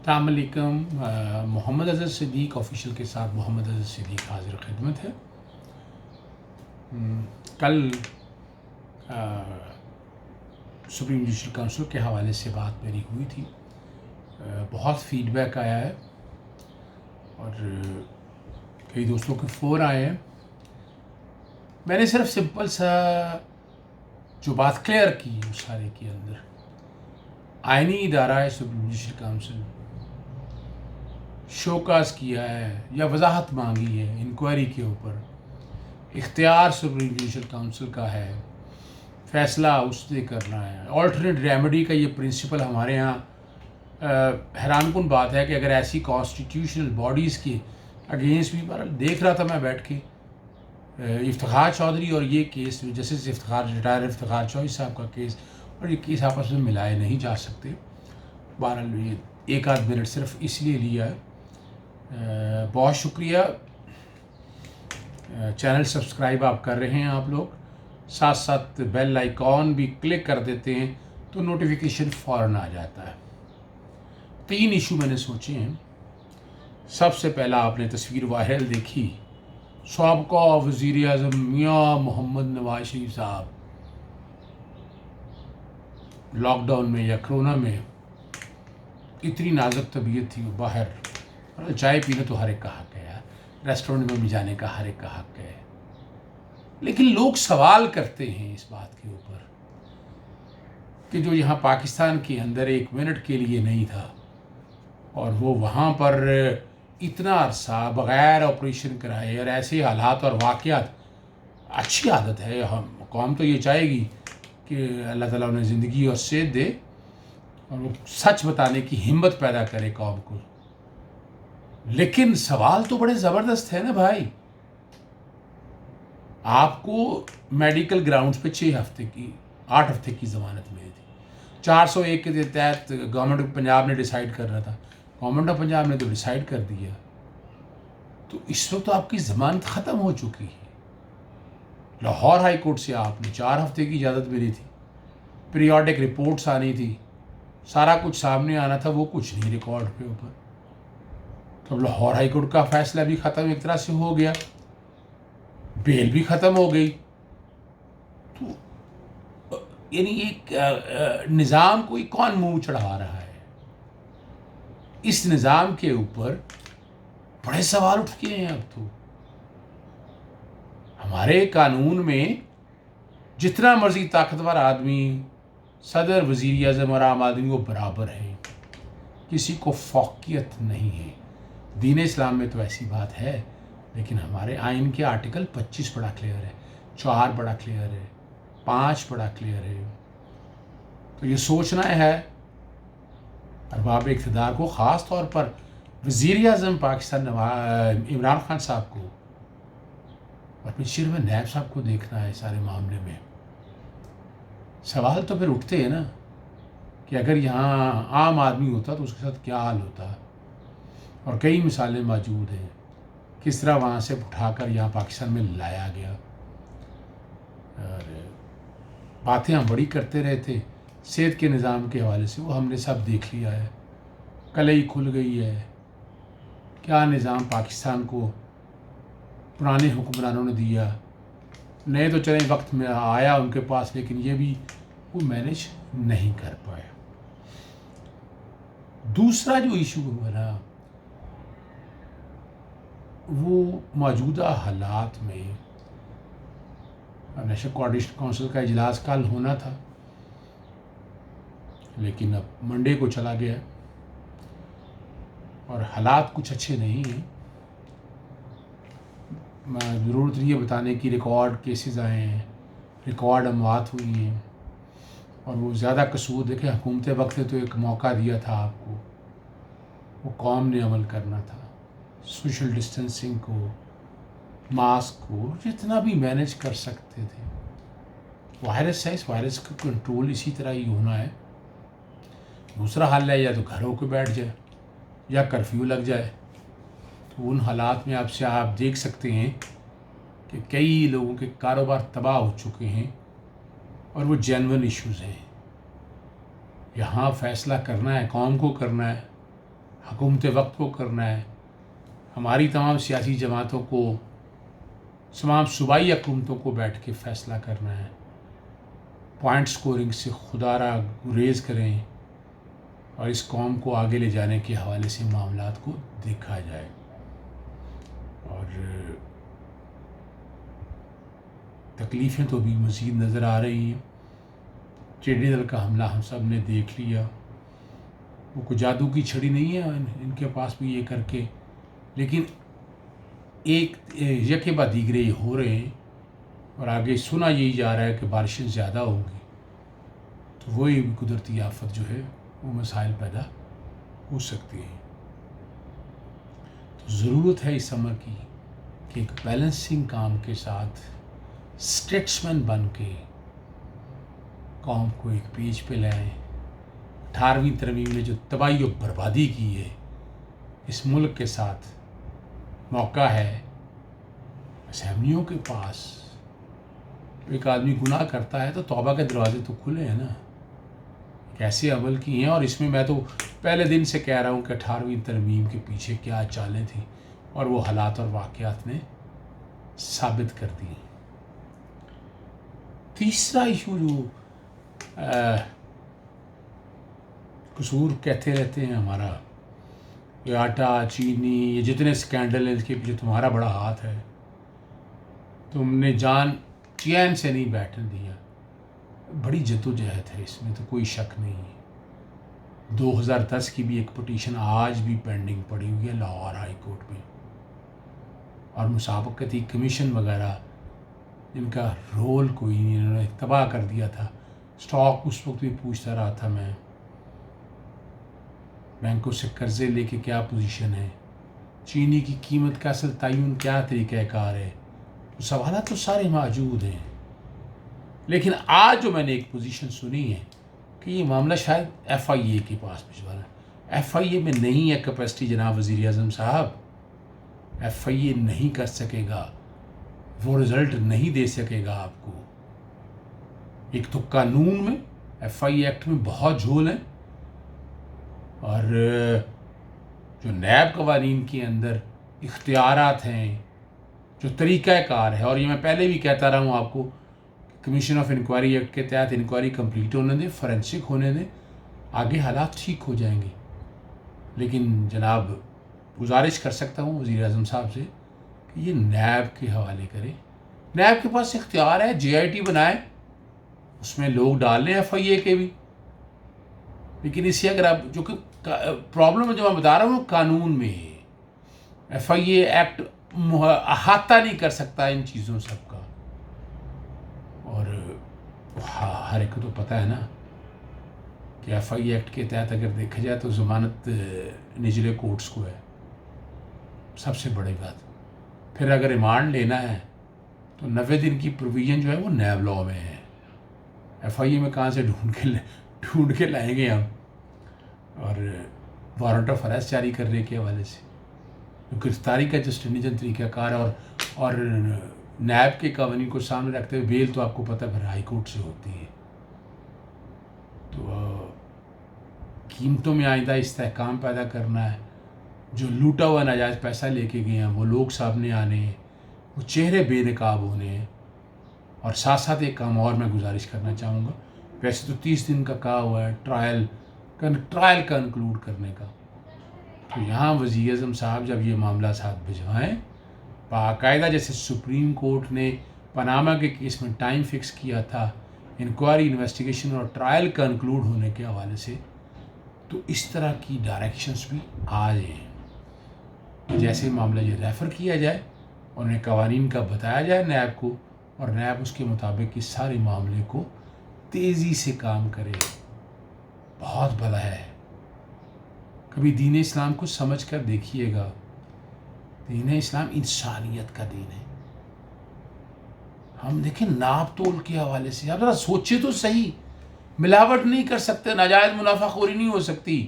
السلام علیکم۔ محمد اظہر صدیق آفیشیل کے ساتھ محمد اظہر صدیق حاضر خدمت ہے۔ کل سپریم جوڈیشل کونسل کے حوالے سے بات میری ہوئی تھی، بہت فیڈ بیک آیا ہے اور کئی دوستوں کے فون آئے ہیں۔ میں نے صرف سمپل سا جو بات کلیئر کی اس سارے کے اندر، آئینی ادارہ ہے سپریم جوڈیشل کونسل، شوکاز کیا ہے یا وضاحت مانگی ہے انکوائری کے اوپر، اختیار سپریم جوڈیشل کونسل کا ہے، فیصلہ اس نے کرنا ہے۔ آلٹرنیٹ ریمیڈی کا یہ پرنسپل ہمارے ہاں حیران کن بات ہے کہ اگر ایسی کانسٹیٹیوشنل باڈیز کے اگینسٹ بھی دیکھ رہا تھا میں بیٹھ کے افتخار چودھری اور یہ case justice retire Iftikhar Chaudhry صاحب کا کیس، اور یہ کیس آپس میں ملائے نہیں جا سکتے۔ بہرحال یہ ایک آدھ منٹ صرف اس لیے لیا ہے۔ بہت شکریہ، چینل سبسکرائب آپ کر رہے ہیں آپ لوگ، ساتھ ساتھ بیل آئیکن بھی کلک کر دیتے ہیں تو نوٹیفیکیشن فوراً آ جاتا ہے۔ 3 ایشو میں نے سوچے ہیں۔ سب سے پہلا آپ نے تصویر وائرل دیکھی، سابقہ وزیر اعظم میاں محمد نواز شریف صاحب لاک ڈاؤن میں یا کرونا میں اتنی نازک طبیعت تھی، وہ باہر چائے پینا تو ہر ایک کا حق ہے، ریسٹورنٹ میں بھی جانے کا ہر ایک کا حق ہے، لیکن لوگ سوال کرتے ہیں اس بات کے اوپر کہ جو یہاں پاکستان کے اندر 1 منٹ کے لیے نہیں تھا اور وہ وہاں پر اتنا عرصہ بغیر آپریشن کرائے اور ایسے حالات اور واقعات، اچھی عادت ہے، ہم قوم تو یہ چاہے گی کہ اللہ تعالیٰ انہیں زندگی اور صحت دے اور وہ سچ بتانے کی ہمت پیدا کرے قوم کو، لیکن سوال تو بڑے زبردست ہے نا بھائی۔ آپ کو میڈیکل گراؤنڈز پہ 8 ہفتے کی ضمانت ملی تھی، 401 کے تحت گورنمنٹ آف پنجاب نے ڈیسائیڈ کرنا تھا، گورنمنٹ آف پنجاب نے تو ڈیسائیڈ کر دیا، تو اس وقت تو آپ کی ضمانت ختم ہو چکی ہے۔ لاہور ہائی کورٹ سے آپ نے 4 ہفتے کی اجازت ملی تھی، پیریوڈک رپورٹس آنی تھی، سارا کچھ سامنے آنا تھا، وہ کچھ نہیں ریکارڈ پہ اوپر۔ تو لاہور ہائی کورٹ کا فیصلہ بھی ختم ایک طرح سے ہو گیا، بیل بھی ختم ہو گئی، تو یعنی ایک نظام کو کون منہ چڑھا رہا ہے؟ اس نظام کے اوپر بڑے سوال اٹھ کے ہیں۔ اب تو ہمارے قانون میں جتنا مرضی طاقتور آدمی صدر، وزیر اعظم اور عام آدمی وہ برابر ہیں، کسی کو فوقیت نہیں ہے۔ دین اسلام میں تو ایسی بات ہے، لیکن ہمارے آئین کے آرٹیکل 25 بڑا کلیئر ہے، 4 بڑا کلیئر ہے، 5 بڑا کلیئر ہے۔ تو یہ سوچنا ہے ارباب اقتدار کو، خاص طور پر وزیر اعظم پاکستان عمران خان صاحب کو اور پھر چیئرمین نیب صاحب کو دیکھنا ہے سارے معاملے میں۔ سوال تو پھر اٹھتے ہیں نا کہ اگر یہاں عام آدمی ہوتا تو اس کے ساتھ کیا حال ہوتا، اور کئی مثالیں موجود ہیں کس طرح وہاں سے اٹھا کر یہاں پاکستان میں لایا گیا۔ اور باتیں ہم بڑی کرتے رہے تھے صحت کے نظام کے حوالے سے، وہ ہم نے سب دیکھ لیا ہے، کلئی کھل گئی ہے، کیا نظام پاکستان کو پرانے حکمرانوں نے دیا، نئے تو چلیں وقت میں آیا ان کے پاس، لیکن یہ بھی وہ مینیج نہیں کر پائے۔ دوسرا جو ایشو ہے نا، وہ موجودہ حالات میں نیشنل کوآرڈینیشن کونسل کا اجلاس کل ہونا تھا، لیکن اب منڈے کو چلا گیا اور حالات کچھ اچھے نہیں ہیں۔ ضرورت نہیں ہے بتانے کی، ریکارڈ کیسز آئے ہیں، ریکارڈ اموات ہوئی ہیں، اور وہ زیادہ قصور دیکھیں حکومت وقت نے تو ایک موقع دیا تھا آپ کو، وہ قوم نے عمل کرنا تھا، سوشل ڈسٹینسنگ کو، ماسک کو، جتنا بھی مینیج کر سکتے تھے۔ وائرس ہے، اس وائرس کا کنٹرول اسی طرح ہی ہونا ہے۔ دوسرا حل ہے یا تو گھروں کو بیٹھ جائے یا کرفیو لگ جائے۔ تو ان حالات میں آپ دیکھ سکتے ہیں کہ کئی لوگوں کے کاروبار تباہ ہو چکے ہیں اور وہ جینون ایشوز ہیں۔ یہاں فیصلہ کرنا ہے، قوم کو کرنا ہے، حکومت وقت کو کرنا ہے، ہماری تمام سیاسی جماعتوں کو، تمام صوبائی حکومتوں کو بیٹھ کے فیصلہ کرنا ہے، پوائنٹ سکورنگ سے خدا را گریز کریں اور اس قوم کو آگے لے جانے کے حوالے سے معاملات کو دیکھا جائے۔ اور تکلیفیں تو بھی مزید نظر آ رہی ہیں۔ ٹیڈی دل کا حملہ ہم سب نے دیکھ لیا، وہ کوئی جادو کی چھڑی نہیں ہے ان کے پاس بھی یہ کر کے، لیکن ایک یکے بعد دیگرے یہ ہو رہے ہیں، اور آگے سنا یہی جا رہا ہے کہ بارشیں زیادہ ہوں گی، تو وہی قدرتی آفت جو ہے وہ مسائل پیدا ہو سکتی ہیں۔ تو ضرورت ہے اس امر کی کہ ایک بیلنسنگ کام کے ساتھ اسٹیٹسمین بن کے قوم کو ایک پیج پہ لائیں۔ 18ویں ترمیم نے جو تباہی و بربادی کی ہے اس ملک کے ساتھ، موقع ہے اسمبلیوں کے پاس، ایک آدمی گناہ کرتا ہے تو توبہ کے دروازے تو کھلے ہیں نا، کیسے عمل کی ہیں۔ اور اس میں تو پہلے دن سے کہہ رہا ہوں کہ 18ویں ترمیم کے پیچھے کیا چالیں تھیں، اور وہ حالات اور واقعات نے ثابت کر دی۔ تیسرا ایشو جو قصور کہتے رہتے ہیں ہمارا، یہ آٹا چینی، یہ جتنے اسکینڈل ہیں اس کے پیچھے تمہارا بڑا ہاتھ ہے، تم نے جان چین سے نہیں بیٹھنے دیا۔ بڑی جدوجہد ہے اس میں تو کوئی شک نہیں ہے۔ 2010 کی بھی ایک پٹیشن آج بھی پینڈنگ پڑی ہوئی ہے لاہور ہائی کورٹ میں، اور مسابقتی کمیشن وغیرہ جن کا رول کوئی نہیں، انہوں نے تباہ کر دیا تھا۔ اسٹاک اس وقت بھی پوچھتا رہا تھا میں، بینکوں سے قرضے لے کے کیا پوزیشن ہے، چینی کی قیمت کا اصل تعین کیا طریقہ کار ہے، سوالات تو سارے موجود ہیں۔ لیکن آج جو میں نے ایک پوزیشن سنی ہے کہ یہ معاملہ شاید ایف آئی اے کے پاس بھجوانا ہے۔ ایف آئی اے میں نہیں ہے کیپیسٹی جناب وزیر اعظم صاحب، ایف آئی اے نہیں کر سکے گا، وہ رزلٹ نہیں دے سکے گا آپ کو۔ ایک تو قانون میں، ایف آئی اے ایکٹ میں بہت جھول ہیں، اور جو نیب قوانین کے اندر اختیارات ہیں، جو طریقہ کار ہے، اور یہ میں پہلے بھی کہتا رہا ہوں آپ کو، کمیشن آف انکوائری ایکٹ کے تحت انکوائری کمپلیٹ ہونے دیں، فورینسک ہونے دیں، آگے حالات ٹھیک ہو جائیں گے۔ لیکن جناب گزارش کر سکتا ہوں وزیر اعظم صاحب سے کہ یہ نیب کے حوالے کرے، نیب کے پاس اختیار ہے، جے آئی ٹی بنائے، اس میں لوگ ڈال لیں ایف آئی اے کے بھی، لیکن اسے اگر آپ جو کہ پرابلم جو میں بتا رہا ہوں قانون میں ہے، ایف آئی اے ایکٹ احاطہ نہیں کر سکتا ان چیزوں سب کا، اور ہر ایک کو تو پتہ ہے نا کہ ایف آئی اے ایکٹ کے تحت اگر دیکھا جائے تو ضمانت نچلے کورٹس کو ہے، سب سے بڑی بات۔ پھر اگر ریمانڈ لینا ہے تو 90 دن کی پروویژن جو ہے وہ نیب لاء میں ہے، ایف آئی اے میں کہاں سے ڈھونڈ کے لائیں گے ہم، اور وارنٹ آف اریسٹ جاری کرنے کے حوالے سے گرفتاری کا جو اسٹینجن طریقہ کار ہے، اور نیب کے قوانین کو سامنے رکھتے ہوئے بیل تو آپ کو پتہ پھر ہائی کورٹ سے ہوتی ہے۔ تو قیمتوں میں آئندہ استحکام پیدا کرنا ہے، جو لوٹا ہوا ناجائز پیسہ لے کے گئے ہیں وہ لوگ سامنے آنے ہیں، وہ چہرے بے نقاب ہونے ہیں، اور ساتھ ساتھ ایک کام اور میں گزارش کرنا چاہوں گا، ویسے تو 30 دن کا کہا ہوا ہے ٹرائل کنکلوڈ کرنے کا، تو یہاں وزیر اعظم صاحب جب یہ معاملہ ساتھ بھجوائیں باقاعدہ، جیسے سپریم کورٹ نے پاناما کے کیس میں ٹائم فکس کیا تھا انکوائری، انویسٹیگیشن اور ٹرائل کنکلوڈ ہونے کے حوالے سے، تو اس طرح کی ڈائریکشنز بھی آ جائیں، جیسے معاملہ یہ ریفر کیا جائے، انہیں قوانین کا بتایا جائے نیب کو، اور نیب اس کے مطابق اس سارے معاملے کو تیزی سے کام کرے۔ بہت بڑا ہے، کبھی دین اسلام کو سمجھ کر دیکھیے گا، دین اسلام انسانیت کا دین ہے۔ ہم دیکھیں ناپ تول کے حوالے سے، آپ ذرا سوچے تو صحیح، ملاوٹ نہیں کر سکتے، ناجائز منافع خوری نہیں ہو سکتی،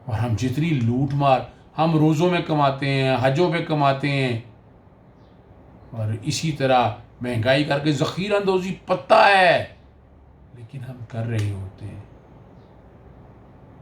اور ہم جتنی لوٹ مار ہم روزوں میں کماتے ہیں، حجوں پہ کماتے ہیں، اور اسی طرح مہنگائی کر کے ذخیرہ اندوزی پتہ ہے، لیکن ہم کر رہے ہوتے ہیں۔